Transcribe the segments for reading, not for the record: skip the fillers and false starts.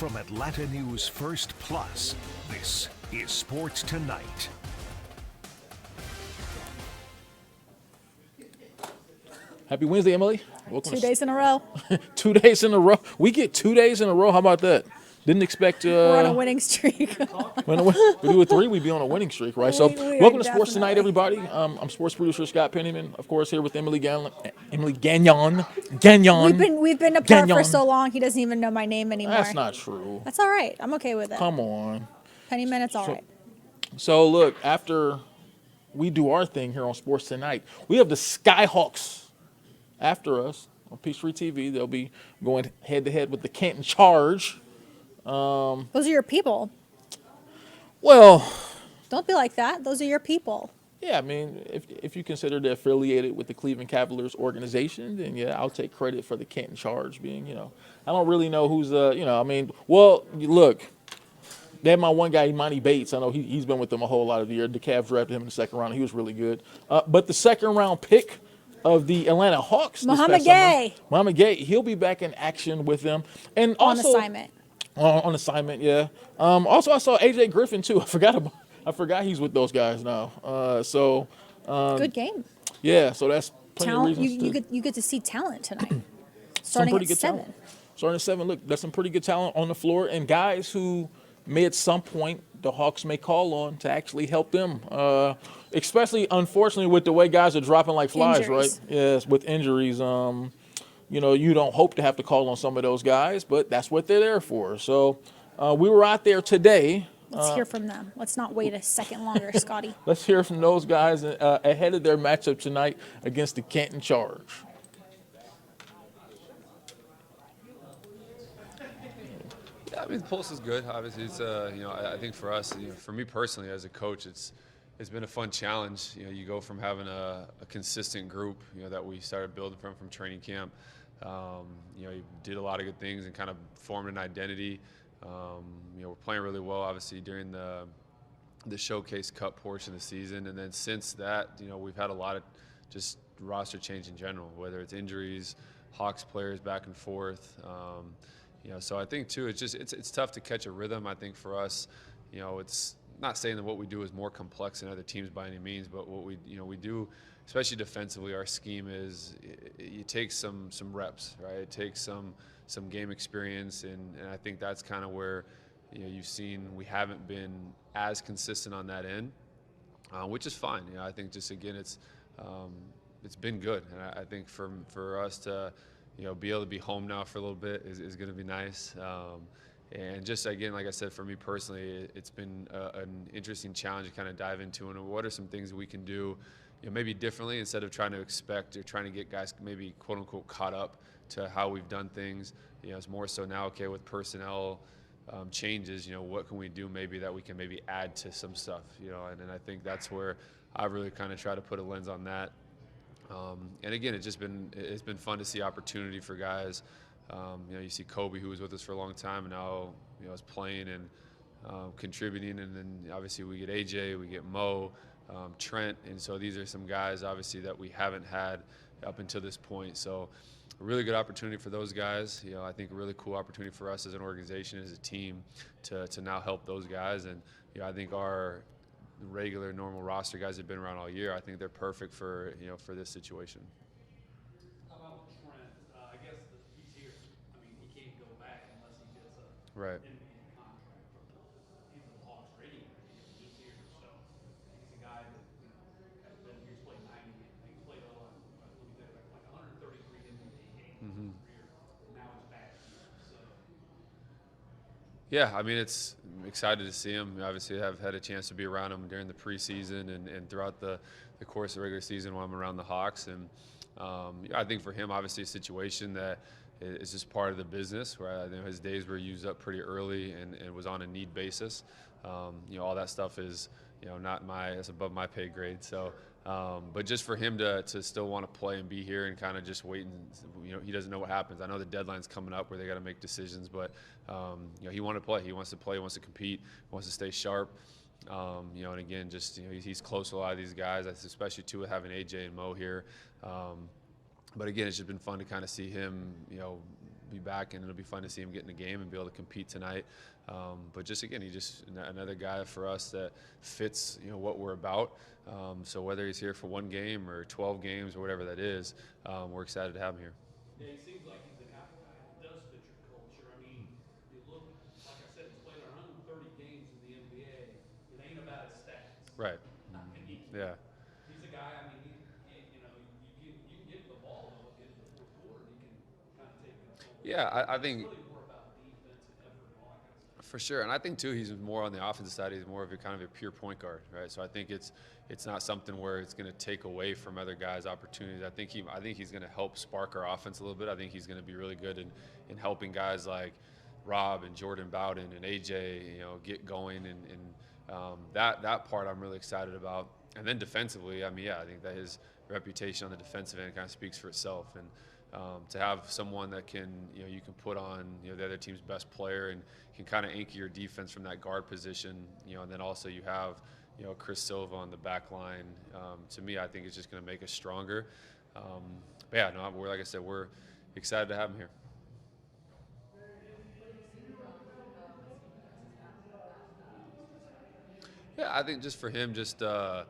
From Atlanta News First Plus, this is Sports Tonight. Happy Wednesday, Emily. Welcome 2 days in a row. 2 days in a row. We get 2 days in a row. How about that? Didn't expect. We're on a winning streak. We do a 3, we'd be on a winning streak, right? So, We welcome are to Sports Tonight, definitely. everybody. I'm sports producer Scott Pennyman, of course, here with Emily Gagnon. We've been apart Gagnon. for so long. He doesn't even know my name anymore. That's not true. That's all right. I'm okay with it. Come on. Pennyman, it's all right. So, look, after we do our thing here on Sports Tonight, we have the Skyhawks after us on PeachtreeTV. They'll be going head-to-head with the Canton Charge. Those are your people. Well, Don't be like that. Those are your people. yeah, I mean, if you consider they're affiliated with the Cleveland Cavaliers organization, then yeah, I'll take credit for the Canton Charge being, I don't really know who's well, look, they had my one guy, Imani Bates. I know he's been with them a whole lot of the year. The Cavs drafted him in the second round. He was really good. But the second round pick of the Atlanta Hawks, Muhammad Gay. Muhammad Gay, he'll be back in action with them. And On also, assignment. On assignment, yeah. Also, I saw AJ Griffin too. I forgot he's with those guys now. Good game. Yeah. So that's plenty Talent. of reasons. You get to see talent tonight. Some Starting pretty at good 7. talent. Starting at 7. Look, that's some pretty good talent on the floor, and guys who may at some point the Hawks may call on to actually help them. Especially, unfortunately, with the way guys are dropping like flies, Injuries. right? Yes, with injuries. You don't hope to have to call on some of those guys, but that's what they're there for. So we were out there today. Let's hear from them. Let's not wait a second longer, Scotty. Let's hear from those guys ahead of their matchup tonight against the Canton Charge. Yeah, I mean, the pulse is good. Obviously, it's I think for us, for me personally as a coach, it's been a fun challenge. You go from having a consistent group, that we started building from training camp. You did a lot of good things and kind of formed an identity. We're playing really well, obviously, during the Showcase Cup portion of the season, and then since that, we've had a lot of just roster change in general, whether it's injuries, Hawks players back and forth. So I think too, it's tough to catch a rhythm. I think for us, it's not saying that what we do is more complex than other teams by any means, but what we do, especially defensively, our scheme is you take some reps, right? It takes some game experience, and I think that's kind of where you've seen we haven't been as consistent on that end, which is fine. I think just again it's been good, and I think for us to be able to be home now for a little bit is going to be nice. And just again, like I said, for me personally, it's been an interesting challenge to kind of dive into. And what are some things that we can do, maybe differently instead of trying to expect or trying to get guys maybe quote unquote caught up to how we've done things. It's more so now, okay, with personnel changes, what can we do maybe that we can maybe add to some stuff, and I think that's where I really kind of try to put a lens on that. And again, it's been fun to see opportunity for guys. You see Kobe, who was with us for a long time, and now is playing and contributing, and then obviously we get AJ, we get Mo, Trent, and so these are some guys obviously that we haven't had up until this point. So a really good opportunity for those guys. I think a really cool opportunity for us as an organization, as a team, to now help those guys. And I think our regular, normal roster guys have been around all year. I think they're perfect for for this situation. How about Trent? I guess he's here. I mean, he can't go back unless he gets a Right. NBA contract from either the Hawks or any other team. He's here, so he's a guy that has been. He's played 90 games. He's played like 133 NBA games in his career. And now he's back. So Yeah, I mean, it's I'm excited to see him. Obviously, I've had a chance to be around him during the preseason and throughout the course of the regular season while I'm around the Hawks. And I think for him, obviously, a situation that is just part of the business, where his days were used up pretty early and was on a need basis. All that stuff is that's above my pay grade. So, but just for him to still want to play and be here and kind of just wait and he doesn't know what happens. I know the deadline's coming up where they got to make decisions, but he wanted to play. He wants to play. He wants to compete. He wants to stay sharp. And again, just he's close to a lot of these guys, especially too with having AJ and Mo here. But again, it's just been fun to kind of see him, be back, and it'll be fun to see him get in the game and be able to compete tonight. But just again, he's just another guy for us that fits what we're about. So whether he's here for 1 game or 12 games or whatever that is, we're excited to have him here. Yeah, he seems like he's the kind of guy that does fit your culture. I mean, you look, like I said, he's played 130 games in the NBA. It ain't about his stats. Right. Yeah. He's a guy. I mean, you can give him the ball though at the end of the fourth quarter, and he can kind of take control. Yeah, I think. It's really more about defense and effort and all that kind of stuff. For sure, and I think too he's more on the offensive side. He's more of a kind of a pure point guard, right? So I think it's not something where it's going to take away from other guys' opportunities. I think he's going to help spark our offense a little bit. I think he's going to be really good in helping guys like Rob and Jordan Bowden and AJ, get going, and that part I'm really excited about. And then defensively, I mean, yeah, I think that his reputation on the defensive end kind of speaks for itself. And to have someone that can, you can put on, the other team's best player and can kind of anchor your defense from that guard position, and then also you have, Chris Silva on the back line. To me, I think it's just going to make us stronger. But yeah, no, like I said, we're excited to have him here. Yeah, I think just for him, a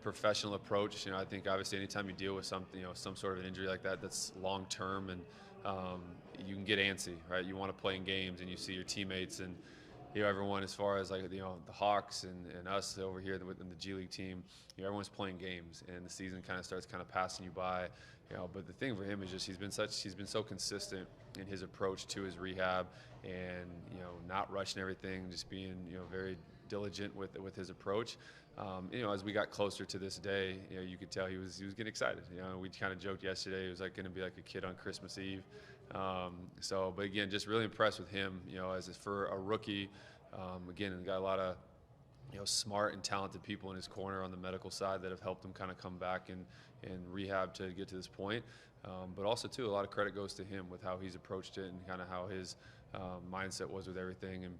professional approach. I think obviously anytime you deal with something, some sort of an injury like that, that's long term, and you can get antsy, right? You want to play in games, and you see your teammates and everyone, as far as like the Hawks and us over here within the G League team, everyone's playing games, and the season kind of starts passing you by. But the thing for him is just he's been so consistent in his approach to his rehab, and not rushing everything, just being very diligent with his approach. As we got closer to this day, you could tell he was getting excited. We kind of joked yesterday it was like going to be like a kid on Christmas Eve. But again, just really impressed with him. As for a rookie, again, got a lot of smart and talented people in his corner on the medical side that have helped him kind of come back and rehab to get to this point. But also too, a lot of credit goes to him with how he's approached it and kind of how his mindset was with everything. And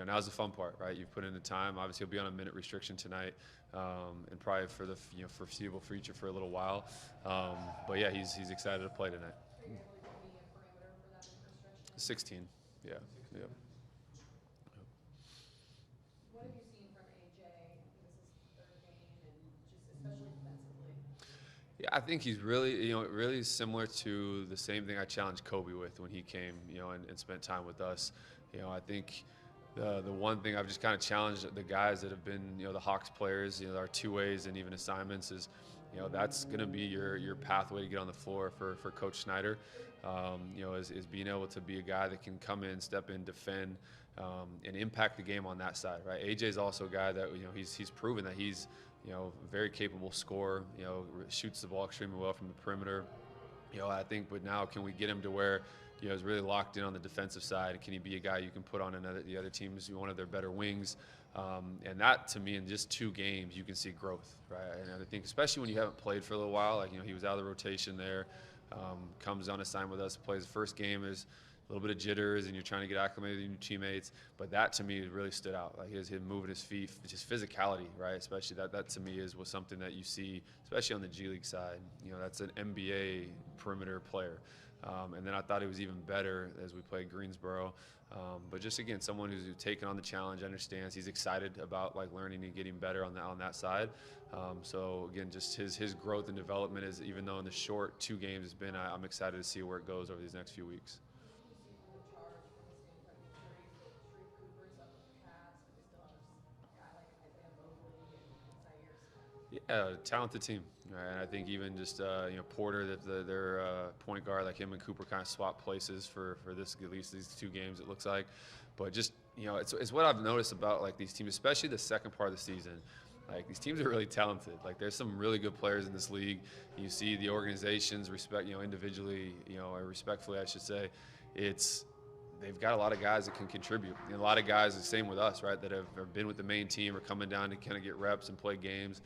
now's the fun part, right? You've put in the time. Obviously, he'll be on a minute restriction tonight, and probably for the foreseeable future for a little while. But yeah, he's excited to play tonight. 16, yeah. What have you seen from AJ? I think this is his 3rd game, and just especially defensively. Yeah, I think he's really, really similar to the same thing I challenged Kobe with when he came, and spent time with us. I think the one thing I've just kind of challenged the guys that have been, the Hawks players, our two-ways and even assignments is, that's going to be your pathway to get on the floor for Coach Snyder. Is being able to be a guy that can come in, step in, defend, and impact the game on that side, right? AJ's also a guy that, he's proven that he's, very capable scorer, shoots the ball extremely well from the perimeter. I think, but now can we get him to where, is really locked in on the defensive side? Can he be a guy you can put on the other teams, one of their better wings? And that, to me, in just 2 games, you can see growth, right? And I think especially when you haven't played for a little while, like, he was out of the rotation there, comes on assignment with us, plays the first game, is a little bit of jitters, and you're trying to get acclimated with your teammates. But that, to me, really stood out. Like him moving his feet, just physicality, right? Especially that to me was something that you see, especially on the G League side. That's an NBA perimeter player. And then I thought it was even better as we played Greensboro. But just, again, someone who's taken on the challenge, understands, he's excited about learning and getting better on that side. So again, just his growth and development is, even though in the short 2 games has been, I'm excited to see where it goes over these next few weeks. Yeah, talented team. Right? And I think even just Porter, that their point guard, like him and Cooper, kind of swap places for this, at least these 2 games it looks like. But just it's what I've noticed about these teams, especially the second part of the season. Like, these teams are really talented. Like, there's some really good players in this league. You see the organizations respect, individually, or respectfully, I should say. They've got a lot of guys that can contribute. And a lot of guys, the same with us, right, that have been with the main team or coming down to kind of get reps and play games.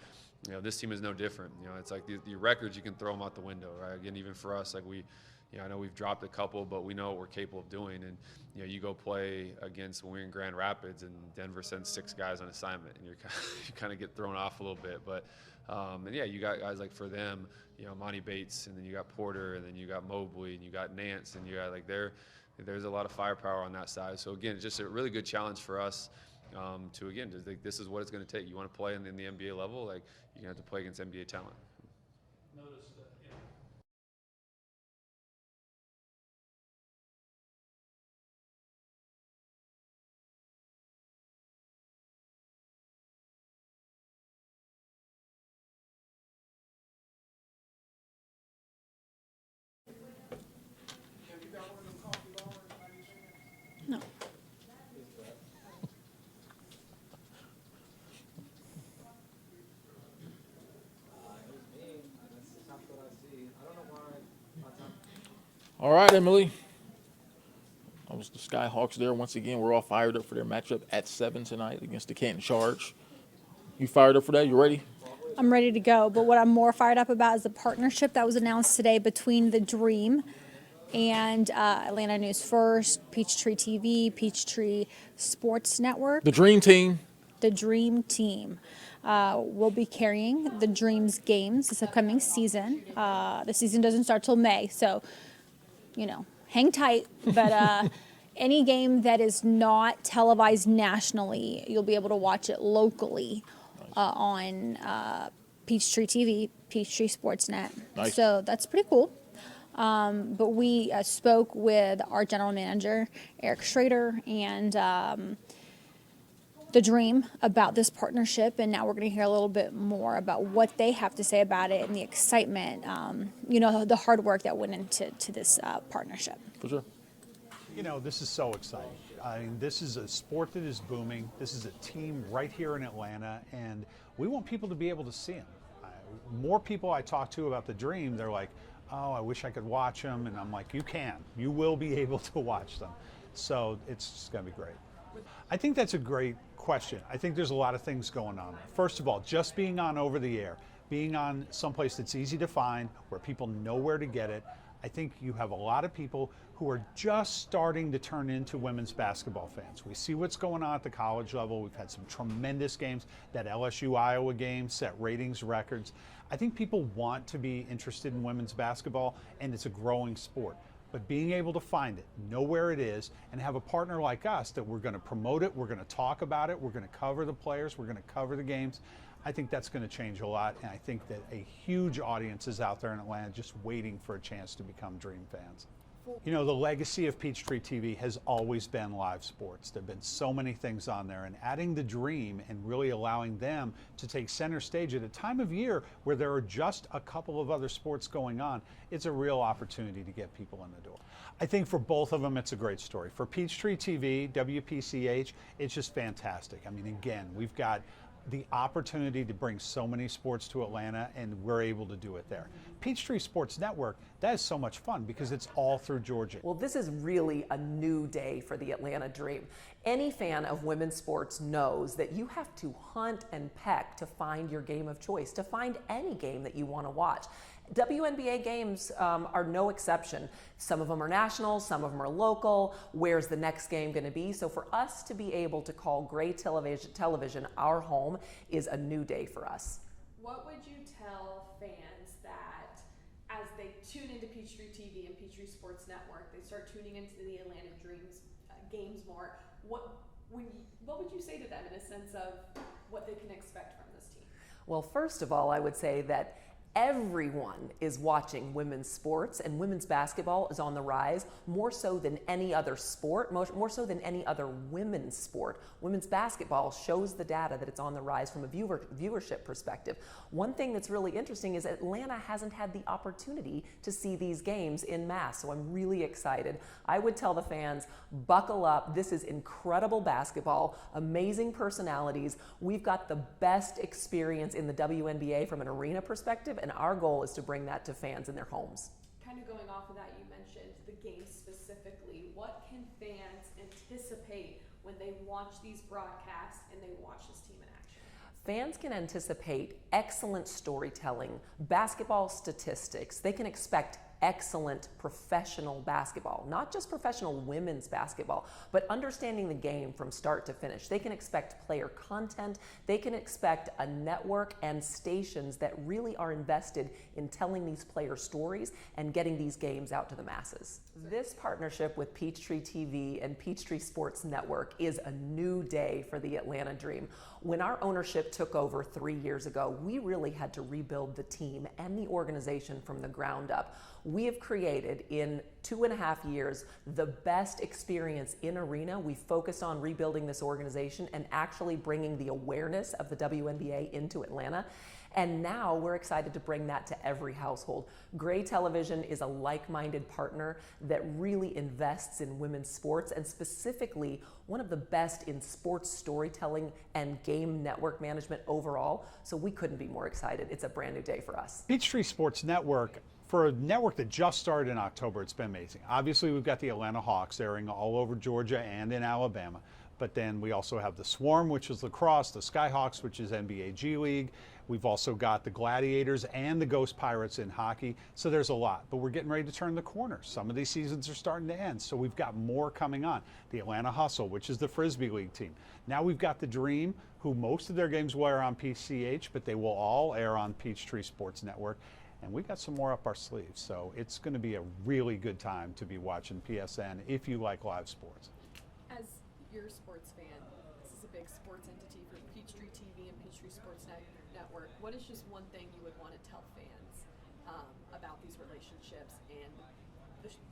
This team is no different. It's like the records, you can throw them out the window, right? Again, even for us, like I know we've dropped a couple, but we know what we're capable of doing. And, you go play against, when we're in Grand Rapids, and Denver sends 6 guys on assignment, and you kind of get thrown off a little bit. But And yeah, you got guys like for them, Monty Bates, and then you got Porter, and then you got Mobley, and you got Nance, and you got like there's a lot of firepower on that side. So again, it's just a really good challenge for us to again, just like this is what it's going to take. You want to play in the NBA level, like you're going to have to play against NBA talent. Notice that, No. All right, Emily. That was the Skyhawks there once again. We're all fired up for their matchup at 7 tonight against the Canton Charge. You fired up for that? You ready? I'm ready to go, but what I'm more fired up about is the partnership that was announced today between the Dream and Atlanta News First, Peachtree TV, Peachtree Sports Network. The Dream Team. The Dream Team will be carrying the Dream's games this upcoming season. The season doesn't start till May, so, hang tight. But any game that is not televised nationally, you'll be able to watch it locally on Peachtree TV, Peachtree Sportsnet. Nice. So that's pretty cool. But we spoke with our general manager, Eric Schrader, and the Dream about this partnership, and now we're going to hear a little bit more about what they have to say about it and the excitement, the hard work that went into this partnership. For sure. This is so exciting. I mean, this is a sport that is booming. This is a team right here in Atlanta, and we want people to be able to see them. More people I talk to about the Dream, they're like, oh, I wish I could watch them, and I'm like, you can. You will be able to watch them. So it's just going to be great. I think that's a great question. I think there's a lot of things going on. First of all, just being on over the air, being on someplace that's easy to find, where people know where to get it. I think you have a lot of people who are just starting to turn into women's basketball fans. We see what's going on at the college level. We've had some tremendous games. That LSU-Iowa game set ratings records. I think people want to be interested in women's basketball, and it's a growing sport. But being able to find it, know where it is, and have a partner like us that we're going to promote it, we're going to talk about it, we're going to cover the players, we're going to cover the games, I think that's going to change a lot. And I think that a huge audience is out there in Atlanta just waiting for a chance to become Dream fans. The legacy of Peachtree TV has always been live sports. There have been so many things on there, and adding the Dream and really allowing them to take center stage at a time of year where there are just a couple of other sports going on, it's a real opportunity to get people in the door. I think for both of them, it's a great story. For Peachtree TV, WPCH, it's just fantastic. I mean, again, we've got the opportunity to bring so many sports to Atlanta, and we're able to do it there. Peachtree Sports Network, that is so much fun because it's all through Georgia. Well, this is really a new day for the Atlanta Dream. Any fan of women's sports knows that you have to hunt and peck to find your game of choice, to find any game that you want to watch. WNBA games are no exception. Some of them are national, some of them are local. Where's the next game going to be? So for us to be able to call Gray television our home is a new day for us. What would you tell fans that as they tune into Peachtree TV and Peachtree Sports Network, they start tuning into the Atlanta Dreams games more? What would you say to them in a sense of what they can expect from this team? Well, first of all, I would say that everyone is watching women's sports, and women's basketball is on the rise more so than any other sport, more so than any other women's sport. Women's basketball shows the data that it's on the rise from a viewership perspective. One thing that's really interesting is Atlanta hasn't had the opportunity to see these games in mass, so I'm really excited. I would tell the fans, buckle up. This is incredible basketball, amazing personalities. We've got the best experience in the WNBA from an arena perspective, and our goal is to bring that to fans in their homes. Kind of going off of that, you mentioned the game specifically. What can fans anticipate when they watch these broadcasts and they watch this team in action? Fans can anticipate excellent storytelling, basketball statistics. They can expect excellent professional basketball, not just professional women's basketball, but understanding the game from start to finish. They can expect player content, they can expect a network and stations that really are invested in telling these player stories and getting these games out to the masses. This partnership with Peachtree TV and Peachtree Sports Network is a new day for the Atlanta Dream. When our ownership took over 3 years ago, we really had to rebuild the team and the organization from the ground up. We have created in 2.5 years the best experience in arena. We focused on rebuilding this organization and actually bringing the awareness of the WNBA into Atlanta. And now we're excited to bring that to every household. Gray Television is a like-minded partner that really invests in women's sports, and specifically one of the best in sports storytelling and game network management overall. So we couldn't be more excited. It's a brand new day for us. Peachtree Sports Network, for a network that just started in October, it's been amazing. Obviously, we've got the Atlanta Hawks airing all over Georgia and in Alabama. But then we also have the Swarm, which is lacrosse, the Skyhawks, which is NBA G League. We've also got the Gladiators and the Ghost Pirates in hockey. So there's a lot, but we're getting ready to turn the corner. Some of these seasons are starting to end, so we've got more coming on. The Atlanta Hustle, which is the Frisbee League team. Now we've got the Dream, who most of their games will air on PCH, but they will all air on Peachtree Sports Network. And we got some more up our sleeves. So it's going to be a really good time to be watching PSN if you like live sports. As you're a sports fan, this is a big sports entity for Peachtree TV and Peachtree Sports Network. What is just one thing you would want to tell fans about these relationships and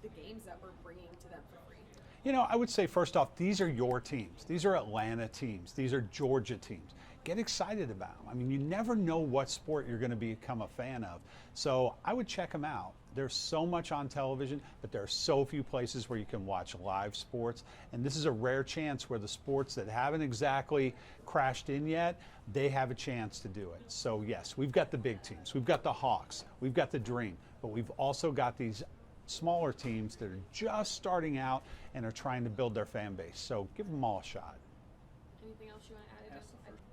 the games that we're bringing to them for free? You know, I would say first off, these are your teams. These are Atlanta teams. These are Georgia teams. Get excited about them. I mean, you never know what sport you're going to become a fan of. So I would check them out. There's so much on television, but there are so few places where you can watch live sports. And this is a rare chance where the sports that haven't exactly crashed in yet, they have a chance to do it. So yes, we've got the big teams. We've got the Hawks. We've got the Dream. But we've also got these smaller teams that are just starting out and are trying to build their fan base. So give them all a shot. Anything else you want to add?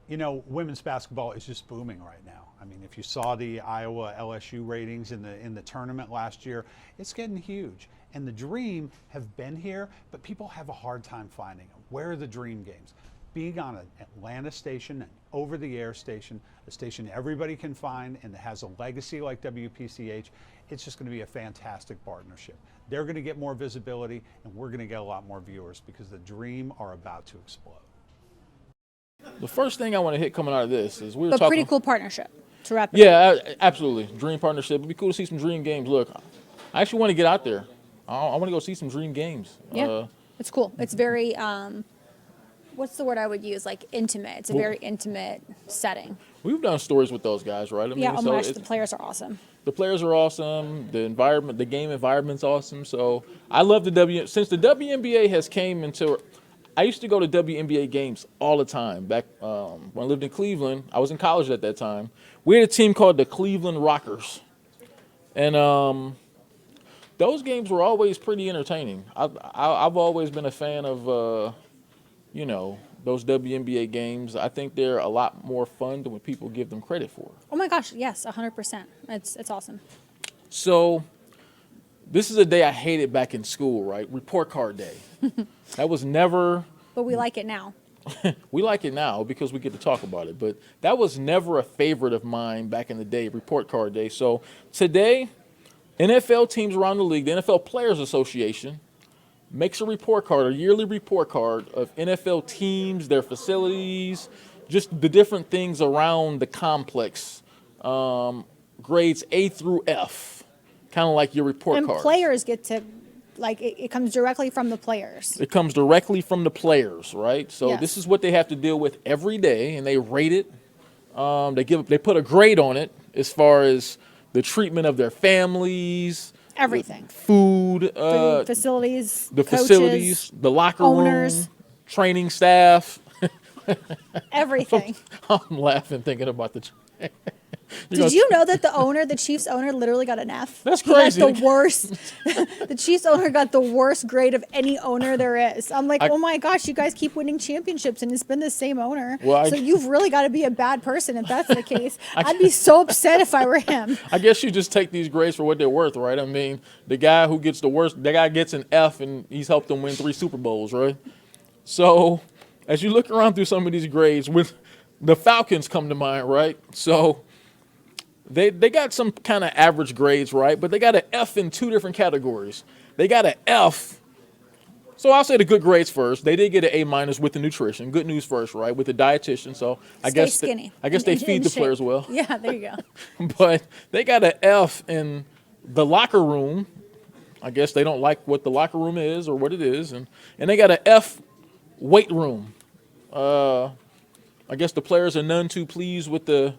You know, women's basketball is just booming right now. I mean, if you saw the Iowa LSU ratings in the tournament last year, it's getting huge. And the Dream have been here, but people have a hard time finding them. Where are the Dream games? Being on an Atlanta station, an over-the-air station, a station everybody can find and that has a legacy like WPCH, it's just going to be a fantastic partnership. They're going to get more visibility, and we're going to get a lot more viewers because the Dream are about to explode. The first thing I want to hit coming out of this is we were But talking. pretty cool partnership to wrap it up. Yeah, absolutely. Dream partnership. It'd be cool to see some Dream games. Look, I actually want to get out there. I want to go see some Dream games. Yeah, it's cool. It's very, what's the word I would use? Like intimate. It's a very intimate setting. We've done stories with those guys, right? I mean, Yeah, oh so my gosh, the players are awesome. the players are awesome. The environment, the game environment's awesome. So I love the since the WNBA has came into. I used to go to WNBA games all the time. Back when I lived in Cleveland, I was in college at that time. We had a team called the Cleveland Rockers. And those games were always pretty entertaining. I've always been a fan of, you know, those WNBA games. I think they're a lot more fun than what people give them credit for. Oh my gosh, yes, 100%. It's awesome. So this is a day I hated back in school, right? Report card day. That was never. But we like it now. We like it now because we get to talk about it. But that was never a favorite of mine back in the day, report card day. So today, NFL teams around the league, the NFL Players Association, makes a report card, a yearly report card of NFL teams, their facilities, just the different things around the complex, grades A through F, kind of like your report And card. players get to, like, it comes directly from the players. It comes directly from the players, right? So Yes. this is what they have to deal with every day, and they rate it. They put a grade on it as far as the treatment of their families, Everything. food, Food, facilities, the coaches, facilities, the locker owners. room, training staff. everything. I'm laughing thinking about Did you know that the Chiefs owner, literally got an F? That's He got crazy. the worst. The Chiefs owner got the worst grade of any owner there is. I'm like, oh my gosh, you guys keep winning championships, and it's been the same owner. Well, so you've really got to be a bad person if that's the case. I'd be so upset if I were him. I guess you just take these grades for what they're worth, right? I mean, the guy who gets the worst, the guy gets an F, and he's helped them win 3 Super Bowls, right? So as you look around through some of these grades, with the Falcons come to mind, right? So they got some kind of average grades, right? But they got an F in 2 different categories. They got an F. So I'll say the good grades first. They did get an A- with the nutrition. Good news first, right? With the dietitian. So I Stay guess skinny. they feed the shape. players well. Yeah, there you go. But they got an F in the locker room. I guess they don't like what the locker room is or what it is. And they got an F weight room. I guess the players are none too pleased with the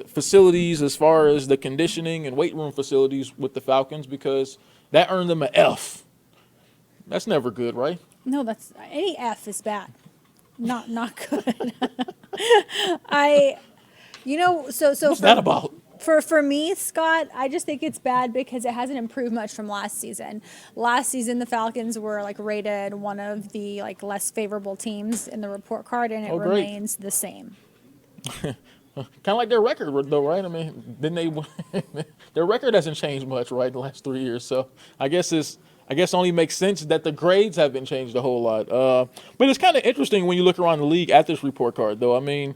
facilities as far as the conditioning and weight room facilities with the Falcons, because that earned them an F. That's never good, right? No, that's any F is bad. Not good. So What's that about? For me, Scott, I just think it's bad because it hasn't improved much from last season. Last season, the Falcons were rated one of the less favorable teams in the report card, and it great. remains the same. Kind of like their record, though, right? I mean, their record hasn't changed much, right, the last 3 years. So I guess it only makes sense that the grades haven't changed a whole lot. But it's kind of interesting when you look around the league at this report card, though. I mean,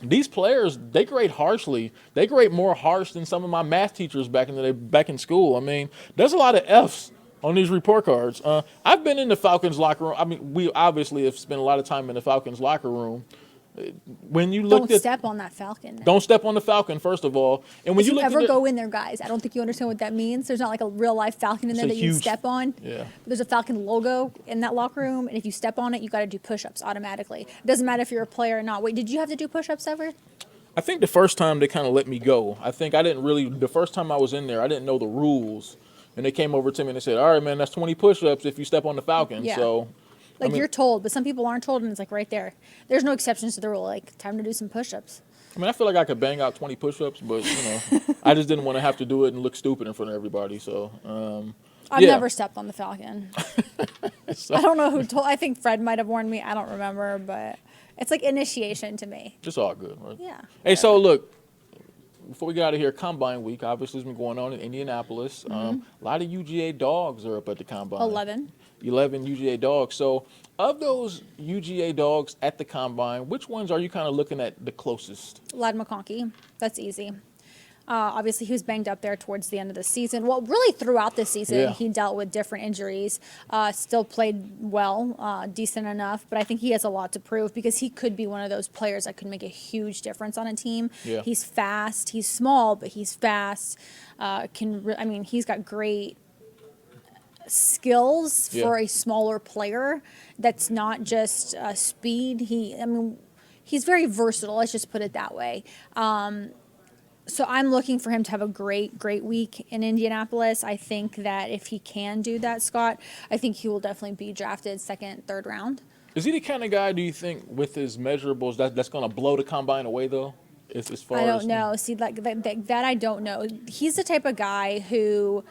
these players, they grade harshly. They grade more harsh than some of my math teachers back in school. I mean, there's a lot of Fs on these report cards. I've been in the Falcons locker room. I mean, we obviously have spent a lot of time in the Falcons locker room. When you look Don't step on that Falcon. Don't step on the Falcon, first of all. And when If you look ever at go in there, guys, I don't think you understand what that means. There's not a real life Falcon in there that you can step on. Yeah. There's a Falcon logo in that locker room, and if you step on it, you got to do push-ups automatically. It doesn't matter if you're a player or not. Wait, did you have to do push-ups ever? I think the first time they kind of let me go. I think the first time I was in there, I didn't know the rules. And they came over to me and they said, all right, man, that's 20 push-ups if you step on the Falcon. Yeah. So, you're told, but some people aren't told, and it's right there. There's no exceptions to the rule. Time to do some push-ups. I mean, I feel like I could bang out 20 push-ups, but, I just didn't want to have to do it and look stupid in front of everybody. So, I've never stepped on the Falcon. So, I don't know who told. I think Fred might have warned me. I don't remember, but it's like initiation to me. it's all good, right? Yeah. Hey, so look, before we get out of here, Combine Week obviously has been going on in Indianapolis. A lot of UGA dogs are up at the Combine. 11 UGA dogs. So of those UGA dogs at the Combine, which ones are you kind of looking at the closest? Lad McConkey. That's easy. Obviously, he was banged up there towards the end of the season. Well, really throughout the season, Yeah. he dealt with different injuries. Still played well, decent enough. But I think he has a lot to prove because he could be one of those players that could make a huge difference on a team. Yeah. He's fast. He's small, but he's fast. He's got great skills for a smaller player. That's not just speed. He's very versatile. Let's just put it that way. So I'm looking for him to have a great week in Indianapolis. I think that if he can do that, Scott, I think he will definitely be drafted second, third round. Is he the kind of guy, do you think, with his measurables, that's going to blow the Combine away, though? As far I as, don't know. See, that I don't know. He's the type of guy who,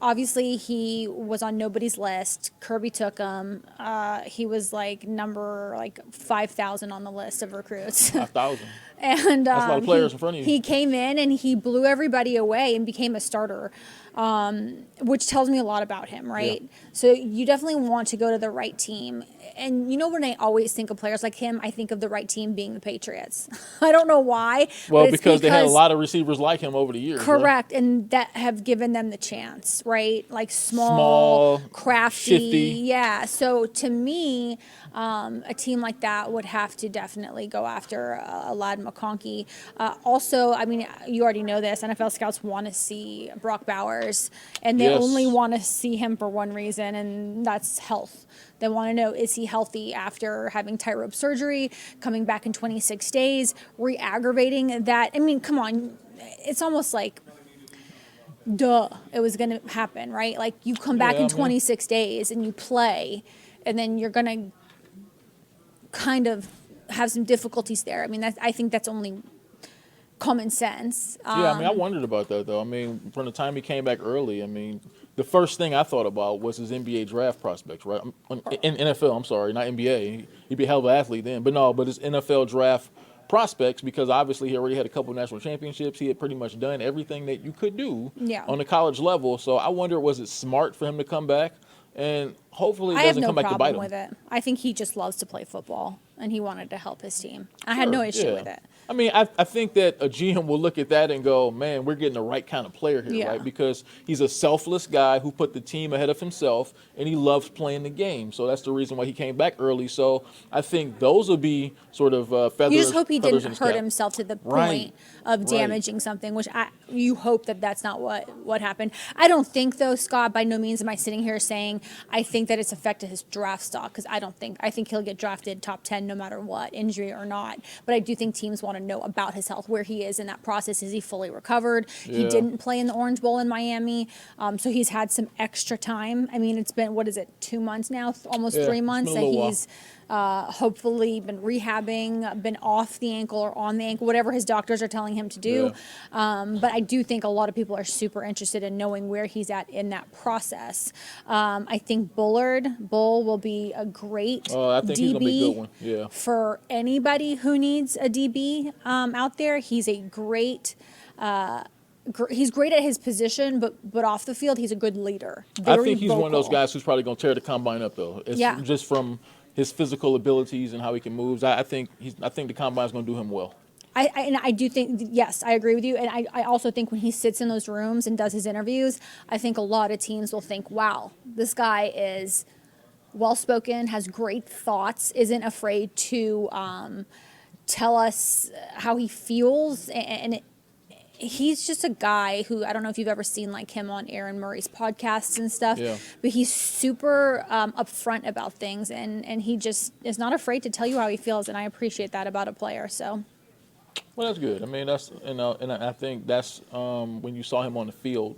obviously, he was on nobody's list. Kirby took him. He was number 5,000 on the list of recruits. 5,000. And That's a lot of players in front of you. He came in and he blew everybody away and became a starter, which tells me a lot about him, right? Yeah. So you definitely want to go to the right team. And when I always think of players like him, I think of the right team being the Patriots. I don't know why. Well, but it's because they had a lot of receivers like him over the years. Correct, and that have given them the chance, right? Small, crafty. shifty. Yeah, so to me, a team like that would have to definitely go after a Lad McConkey. Also, you already know this, NFL scouts want to see Brock Bowers, and they only want to see him for one reason, and that's health. They want to know, is he healthy after having tightrope surgery, coming back in 26 days, re-aggravating that? Come on. It's almost like, duh, it was going to happen, right? You come back in 26 days and you play, and then you're going to kind of have some difficulties there. I think that's only common sense. Yeah, I mean, I wondered about that, though. I mean, from the time he came back early, I mean, the first thing I thought about was his NBA draft prospects, right? In NFL, I'm sorry, not NBA. He'd be a hell of an athlete then. But no, but his NFL draft prospects, because obviously he already had a couple of national championships. He had pretty much done everything that you could do Yeah. on the college level. So I wonder, was it smart for him to come back? And hopefully it I have doesn't no come back to bite problem him. with it. I think he just loves to play football, and he wanted to help his team. I had no Sure, issue yeah. with it. I mean, I think that a GM will look at that and go, man, we're getting the right kind of player here, Yeah. right? Because he's a selfless guy who put the team ahead of himself, and he loves playing the game. So that's the reason why he came back early. So I think those will be sort of feathers. You just hope he feathers in didn't his hurt cap. himself to the Right. point of damaging something, which you hope that that's not what happened. I don't think, though, Scott, by no means am I sitting here saying I think that it's affected his draft stock, because I think he'll get drafted top 10 no matter what, injury or not. But I do think teams want to know about his health, where he is in that process. Is he fully recovered? He Yeah. didn't play in the Orange Bowl in Miami, so he's had some extra time. I mean, it's been, what is it, 2 months now, almost Yeah, 3 it's months been a that little while. he's hopefully been rehabbing, been off the ankle or on the ankle, whatever his doctors are telling him to do. But I do think a lot of people are super interested in knowing where he's at in that process. I think Bull will be a great I think he's gonna be a good one. Yeah. for anybody who needs a DB out there. He's a great. He's great at his position, but off the field, he's a good leader. I Very think he's one of those vocal. guys who's probably going to tear the combine up, though. It's Yeah. just from his physical abilities and how he can move. I think the combine's going to do him well. And I do think, yes, I agree with you. And I also think when he sits in those rooms and does his interviews, I think a lot of teams will think, wow, this guy is well-spoken, has great thoughts, isn't afraid to tell us how he feels. And he's just a guy who, I don't know if you've ever seen like him on Aaron Murray's podcasts and stuff, Yeah. but he's super upfront about things. And he just is not afraid to tell you how he feels. And I appreciate that about a player. So. Well, that's good. I mean, that's and I think that's when you saw him on the field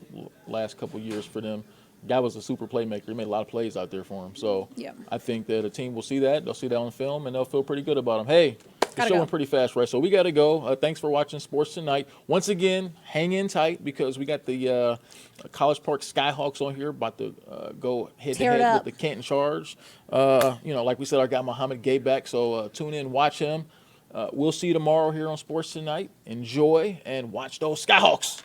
last couple of years for them. Guy was a super playmaker. He made a lot of plays out there for him. So Yeah. I think that a team will see that. They'll see that on film, and they'll feel pretty good about him. Hey, the Gotta show go. went pretty fast, right? So we got to go. Thanks for watching Sports Tonight. Once again, hang in tight because we got the College Park Skyhawks on here about to go Tear it head-to-head up. with the Canton Charge. Like we said, our guy Muhammad Gay back. So tune in, watch him. We'll see you tomorrow here on Sports Tonight. Enjoy and watch those Skyhawks.